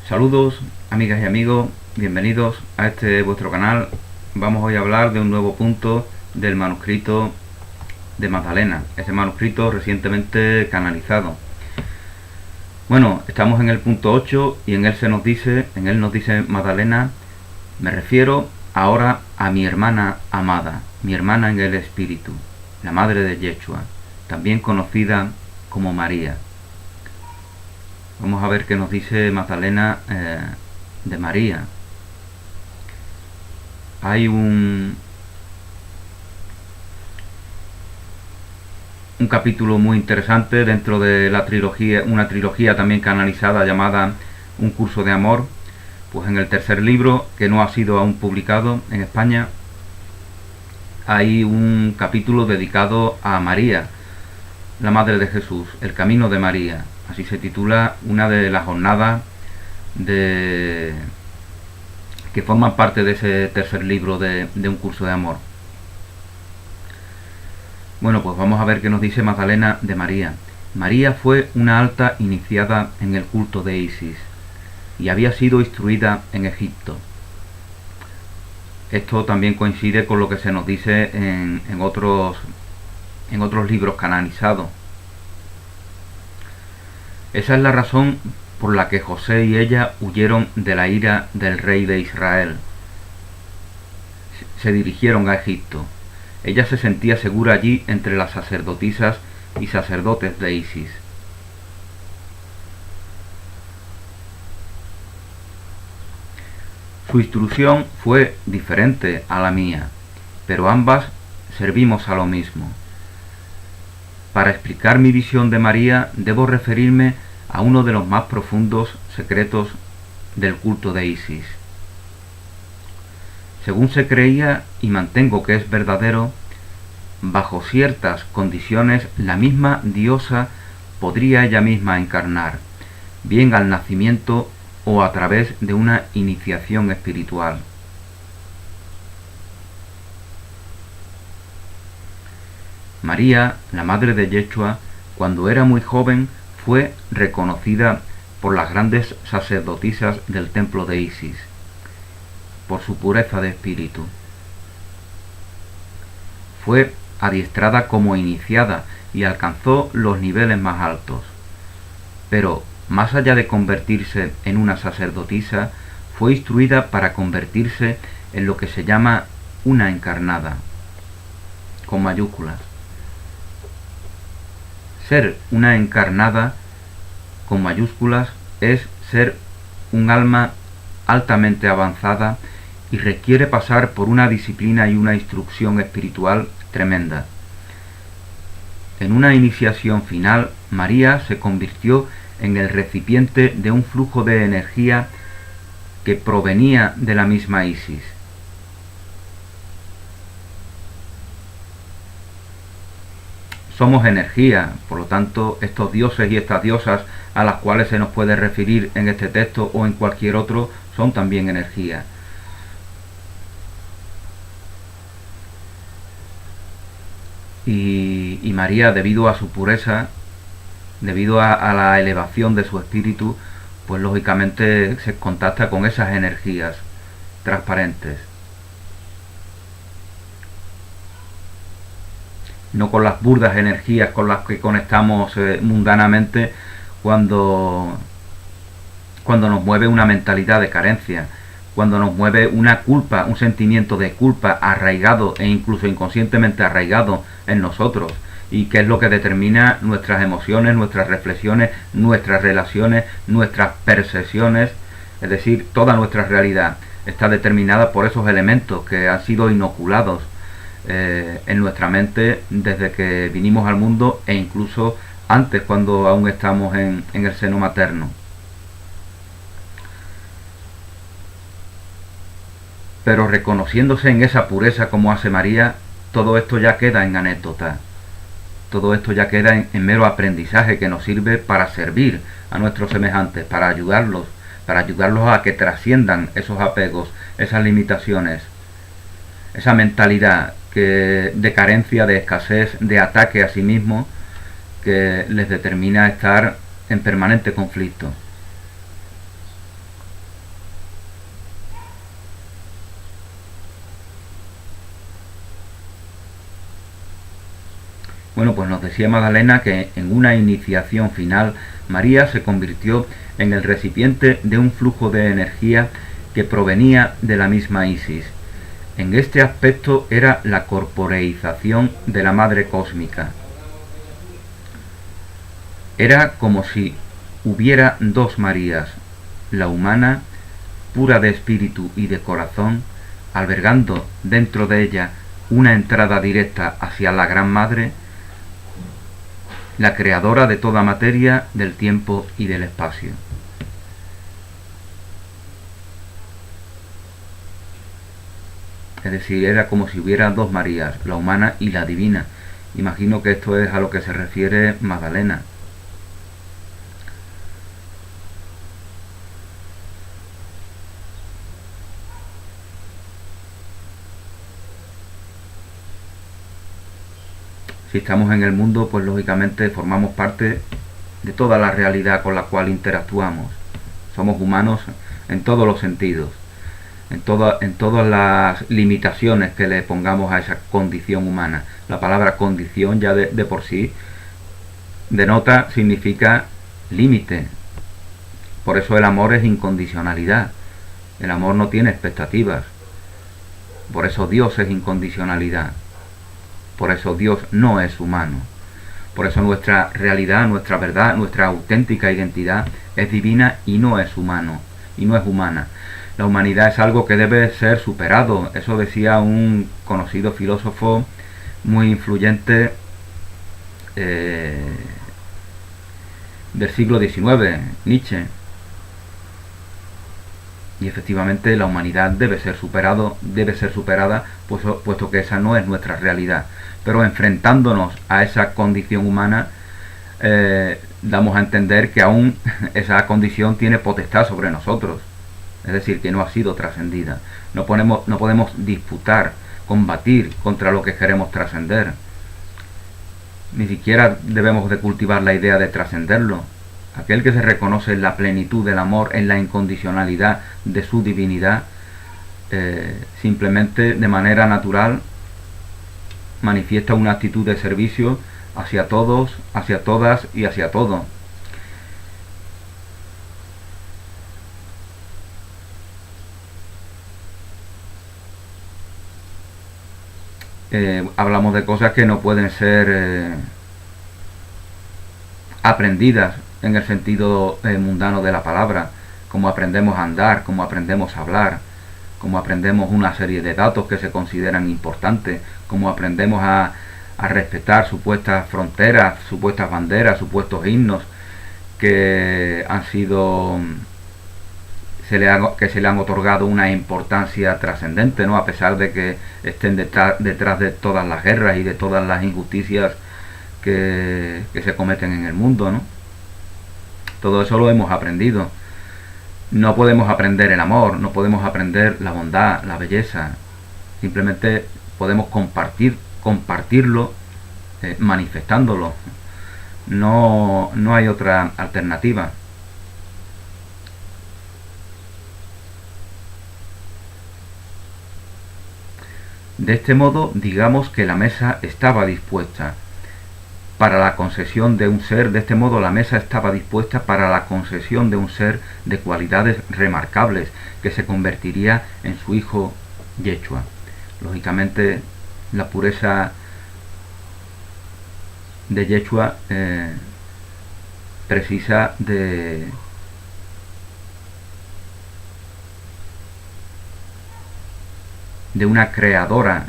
Saludos amigas y amigos, bienvenidos a este vuestro canal. Vamos hoy a hablar de un nuevo punto del manuscrito de Magdalena, ese manuscrito recientemente canalizado. Bueno, estamos en el punto 8 y en él nos dice Magdalena: me refiero ahora a mi hermana amada, mi hermana en el espíritu, la madre de Yeshua, también conocida como María. Vamos a ver qué nos dice Magdalena de María. Hay un capítulo muy interesante dentro de la trilogía, una trilogía también canalizada llamada Un curso de amor. Pues en el tercer libro, que no ha sido aún publicado en España, hay un capítulo dedicado a María, la Madre de Jesús, el camino de María. Así se titula una de las jornadas que forman parte de ese tercer libro de Un curso de amor. Bueno, pues vamos a ver qué nos dice Magdalena de María. María fue una alta iniciada en el culto de Isis y había sido instruida en Egipto. Esto también coincide con lo que se nos dice en otros libros canonizados. Esa es la razón por la que José y ella huyeron de la ira del rey de Israel. Se dirigieron a Egipto. Ella se sentía segura allí entre las sacerdotisas y sacerdotes de Isis. Su instrucción fue diferente a la mía, pero ambas servimos a lo mismo. Para explicar mi visión de María, debo referirme a uno de los más profundos secretos del culto de Isis. Según se creía, y mantengo que es verdadero, bajo ciertas condiciones la misma diosa podría ella misma encarnar, bien al nacimiento o a través de una iniciación espiritual. María, la madre de Yeshua, cuando era muy joven, fue reconocida por las grandes sacerdotisas del templo de Isis, por su pureza de espíritu. Fue adiestrada como iniciada y alcanzó los niveles más altos. Pero, más allá de convertirse en una sacerdotisa, fue instruida para convertirse en lo que se llama una encarnada, con mayúsculas. Ser una encarnada, con mayúsculas, es ser un alma altamente avanzada y requiere pasar por una disciplina y una instrucción espiritual tremenda. En una iniciación final, María se convirtió en el recipiente de un flujo de energía que provenía de la misma Isis. Somos energía, por lo tanto, estos dioses y estas diosas a las cuales se nos puede referir en este texto o en cualquier otro son también energía. Y María, debido a su pureza, debido a la elevación de su espíritu, pues lógicamente se contacta con esas energías transparentes, no con las burdas energías con las que conectamos mundanamente cuando nos mueve una mentalidad de carencia, cuando nos mueve una culpa, un sentimiento de culpa arraigado e incluso inconscientemente arraigado en nosotros, y que es lo que determina nuestras emociones, nuestras reflexiones, nuestras relaciones, nuestras percepciones, es decir, toda nuestra realidad está determinada por esos elementos que han sido inoculados en nuestra mente desde que vinimos al mundo e incluso antes, cuando aún estamos en el seno materno. Pero reconociéndose en esa pureza como hace María, todo esto ya queda en anécdota. Todo esto ya queda en mero aprendizaje que nos sirve para servir a nuestros semejantes, para ayudarlos a que trasciendan esos apegos, esas limitaciones, esa mentalidad de carencia, de escasez, de ataque a sí mismo, que les determina estar en permanente conflicto. Bueno, pues nos decía Magdalena que en una iniciación final María se convirtió en el recipiente de un flujo de energía que provenía de la misma Isis. En este aspecto era la corporeización de la Madre Cósmica. Era como si hubiera dos Marías, la humana, pura de espíritu y de corazón, albergando dentro de ella una entrada directa hacia la Gran Madre, la creadora de toda materia, del tiempo y del espacio. Es decir, era como si hubiera dos Marías, la humana y la divina. Imagino que esto es a lo que se refiere Magdalena. Si estamos en el mundo, pues lógicamente formamos parte de toda la realidad con la cual interactuamos. Somos humanos en todos los sentidos, en todas las limitaciones que le pongamos a esa condición humana. La palabra condición ya de por sí denota, significa límite. Por eso el amor es incondicionalidad. El amor no tiene expectativas. Por eso Dios es incondicionalidad. Por eso Dios no es humano. Por eso nuestra realidad, nuestra verdad, nuestra auténtica identidad es divina y no es humano, y no es humana. La humanidad es algo que debe ser superado. Eso decía un conocido filósofo muy influyente del siglo XIX, Nietzsche. Y efectivamente la humanidad debe ser superada, puesto que esa no es nuestra realidad. Pero enfrentándonos a esa condición humana, damos a entender que aún esa condición tiene potestad sobre nosotros. Es decir, que no ha sido trascendida. No podemos disputar, combatir contra lo que queremos trascender. Ni siquiera debemos de cultivar la idea de trascenderlo. Aquel que se reconoce en la plenitud del amor, en la incondicionalidad de su divinidad, simplemente de manera natural manifiesta una actitud de servicio hacia todos, hacia todas y hacia todo. Hablamos de cosas que no pueden ser aprendidas en el sentido mundano de la palabra, como aprendemos a andar, como aprendemos a hablar, como aprendemos una serie de datos que se consideran importantes, como aprendemos a respetar supuestas fronteras, supuestas banderas, supuestos himnos que han sido que se le han otorgado una importancia trascendente, ¿no? A pesar de que estén detrás de todas las guerras y de todas las injusticias que se cometen en el mundo, ¿no? Todo eso lo hemos aprendido. No podemos aprender el amor, no podemos aprender la bondad, la belleza. Simplemente podemos compartirlo, manifestándolo. No hay otra alternativa. De este modo, digamos que la mesa estaba dispuesta para la concesión de un ser. De este modo, la mesa estaba dispuesta para la concesión de un ser de cualidades remarcables que se convertiría en su hijo Yeshua. Lógicamente, la pureza de Yeshua precisa de una creadora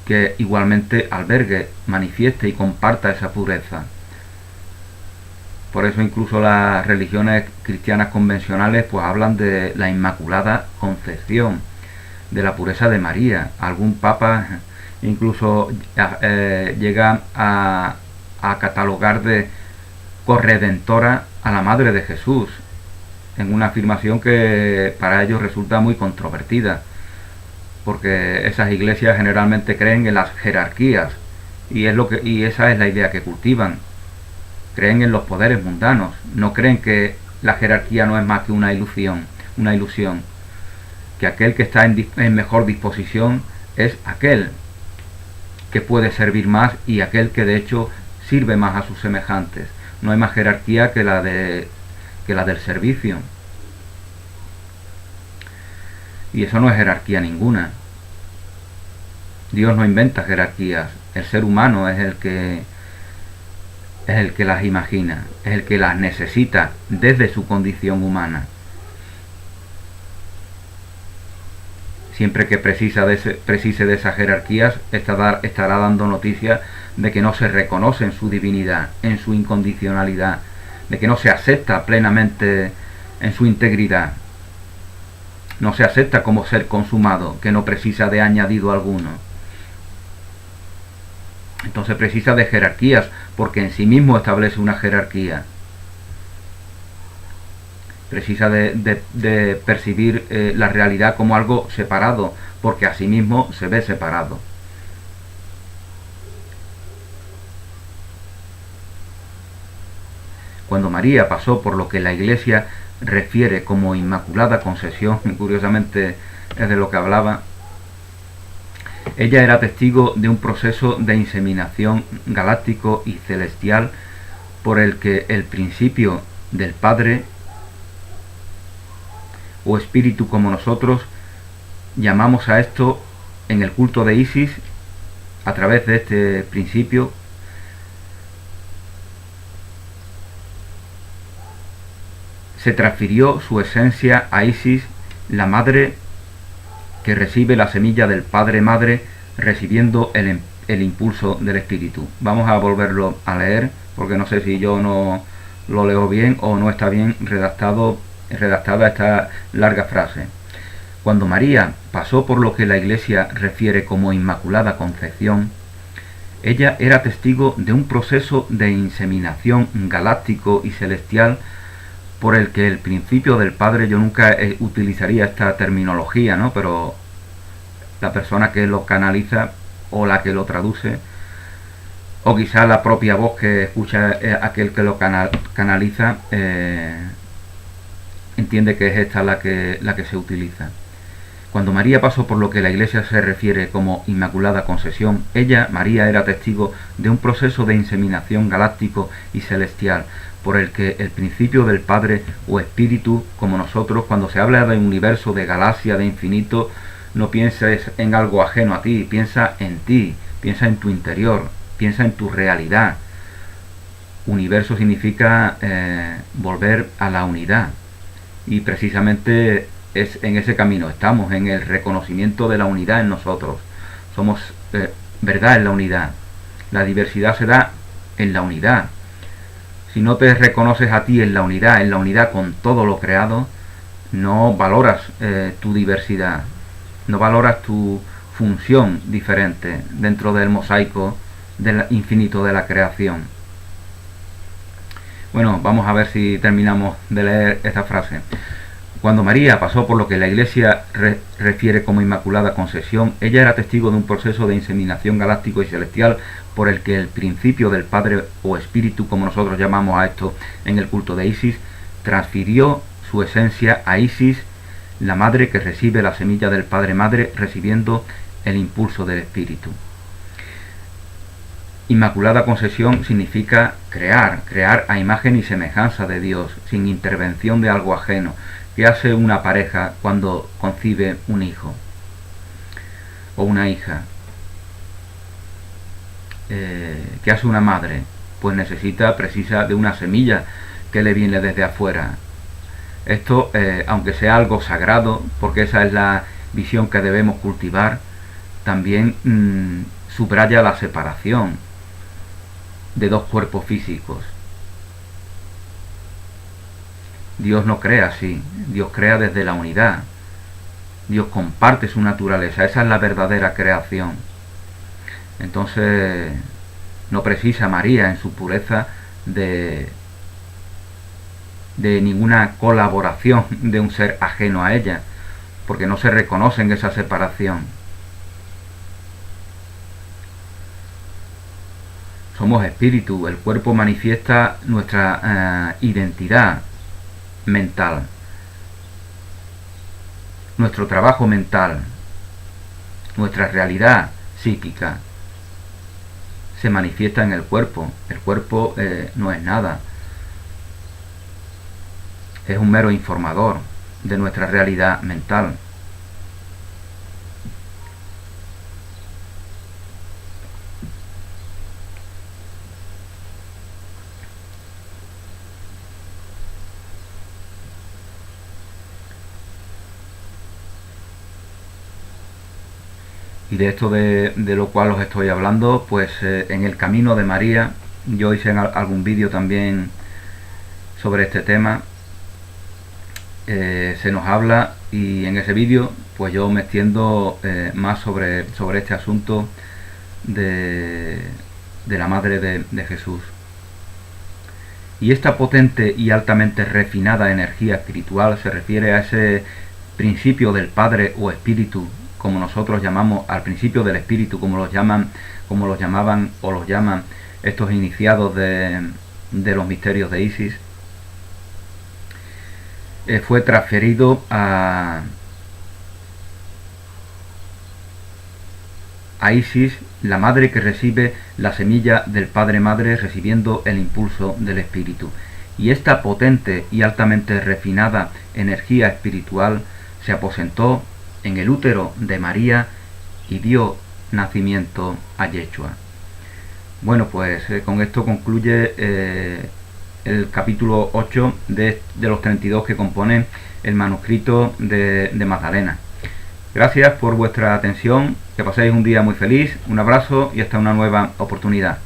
que igualmente albergue, manifieste y comparta esa pureza. Por eso incluso las religiones cristianas convencionales pues hablan de la Inmaculada Concepción, de la pureza de María. Algún papa incluso llega a catalogar de corredentora a la Madre de Jesús, en una afirmación que para ellos resulta muy controvertida, porque esas iglesias generalmente creen en las jerarquías y esa es la idea que cultivan. Creen en los poderes mundanos, no creen que la jerarquía no es más que una ilusión, que aquel que está en mejor disposición es aquel que puede servir más y aquel que de hecho sirve más a sus semejantes. No hay más jerarquía que la del servicio. Y eso no es jerarquía ninguna. Dios no inventa jerarquías. El ser humano es el que las imagina, es el que las necesita desde su condición humana. Siempre que precise de esas jerarquías, estará dando noticias de que no se reconoce en su divinidad, en su incondicionalidad, de que no se acepta plenamente en su integridad. No se acepta como ser consumado, que no precisa de añadido alguno. Entonces precisa de jerarquías, porque en sí mismo establece una jerarquía. Precisa de percibir la realidad como algo separado, porque a sí mismo se ve separado. Cuando María pasó por lo que la Iglesia refiere como Inmaculada Concepción, curiosamente es de lo que hablaba, ella era testigo de un proceso de inseminación galáctico y celestial por el que el principio del Padre o Espíritu, como nosotros llamamos a esto en el culto de Isis, a través de este principio, se transfirió su esencia a Isis, la madre que recibe la semilla del Padre Madre, recibiendo el impulso del Espíritu. Vamos a volverlo a leer, porque no sé si yo no lo leo bien o no está bien redactada esta larga frase. Cuando María pasó por lo que la Iglesia refiere como Inmaculada Concepción, ella era testigo de un proceso de inseminación galáctico y celestial por el que el principio del Padre, yo nunca utilizaría esta terminología, ¿no? Pero la persona que lo canaliza o la que lo traduce, o quizá la propia voz que escucha aquel que lo canaliza, entiende que es esta la que se utiliza. Cuando María pasó por lo que la Iglesia se refiere como Inmaculada Concepción, ella, María, era testigo de un proceso de inseminación galáctico y celestial, por el que el principio del Padre o Espíritu, como nosotros, cuando se habla de universo, de galaxia, de infinito, no pienses en algo ajeno a ti, piensa en ti, piensa en tu interior, piensa en tu realidad. Universo significa volver a la unidad, y precisamente es en ese camino estamos, en el reconocimiento de la unidad en nosotros. Somos verdad en la unidad. La diversidad se da en la unidad. Si no te reconoces a ti en la unidad con todo lo creado, no valoras tu diversidad, no valoras tu función diferente dentro del mosaico del infinito de la creación. Bueno, vamos a ver si terminamos de leer esta frase. Cuando María pasó por lo que la Iglesia refiere como Inmaculada Concepción, ella era testigo de un proceso de inseminación galáctico y celestial por el que el principio del Padre o Espíritu, como nosotros llamamos a esto en el culto de Isis, transfirió su esencia a Isis, la madre que recibe la semilla del Padre Madre, recibiendo el impulso del Espíritu. Inmaculada Concepción significa crear a imagen y semejanza de Dios, sin intervención de algo ajeno, que hace una pareja cuando concibe un hijo o una hija, que hace una madre, pues precisa de una semilla que le viene desde afuera. Esto, aunque sea algo sagrado, porque esa es la visión que debemos cultivar, también subraya la separación de dos cuerpos físicos. Dios no crea así, Dios crea desde la unidad. Dios comparte su naturaleza, esa es la verdadera creación. Entonces, no precisa María en su pureza de ninguna colaboración de un ser ajeno a ella, porque no se reconoce en esa separación. Somos espíritu, el cuerpo manifiesta nuestra identidad mental, nuestro trabajo mental, nuestra realidad psíquica. se manifiesta en el cuerpo. El cuerpo no es nada, es un mero informador de nuestra realidad mental. Y de esto de lo cual os estoy hablando, pues en el camino de María, yo hice algún vídeo también sobre este tema, se nos habla, y en ese vídeo pues yo me extiendo más sobre este asunto de la Madre de Jesús. Y esta potente y altamente refinada energía espiritual se refiere a ese principio del Padre o Espíritu, como nosotros llamamos, al principio del Espíritu, como los llamaban o los llaman estos iniciados de los misterios de Isis. Fue transferido a Isis, la madre que recibe la semilla del Padre Madre, recibiendo el impulso del Espíritu. Y esta potente y altamente refinada energía espiritual se aposentó en el útero de María y dio nacimiento a Yeshua. Bueno, pues con esto concluye el capítulo 8 de los 32 que componen el manuscrito de Magdalena. Gracias por vuestra atención, que paséis un día muy feliz, un abrazo y hasta una nueva oportunidad.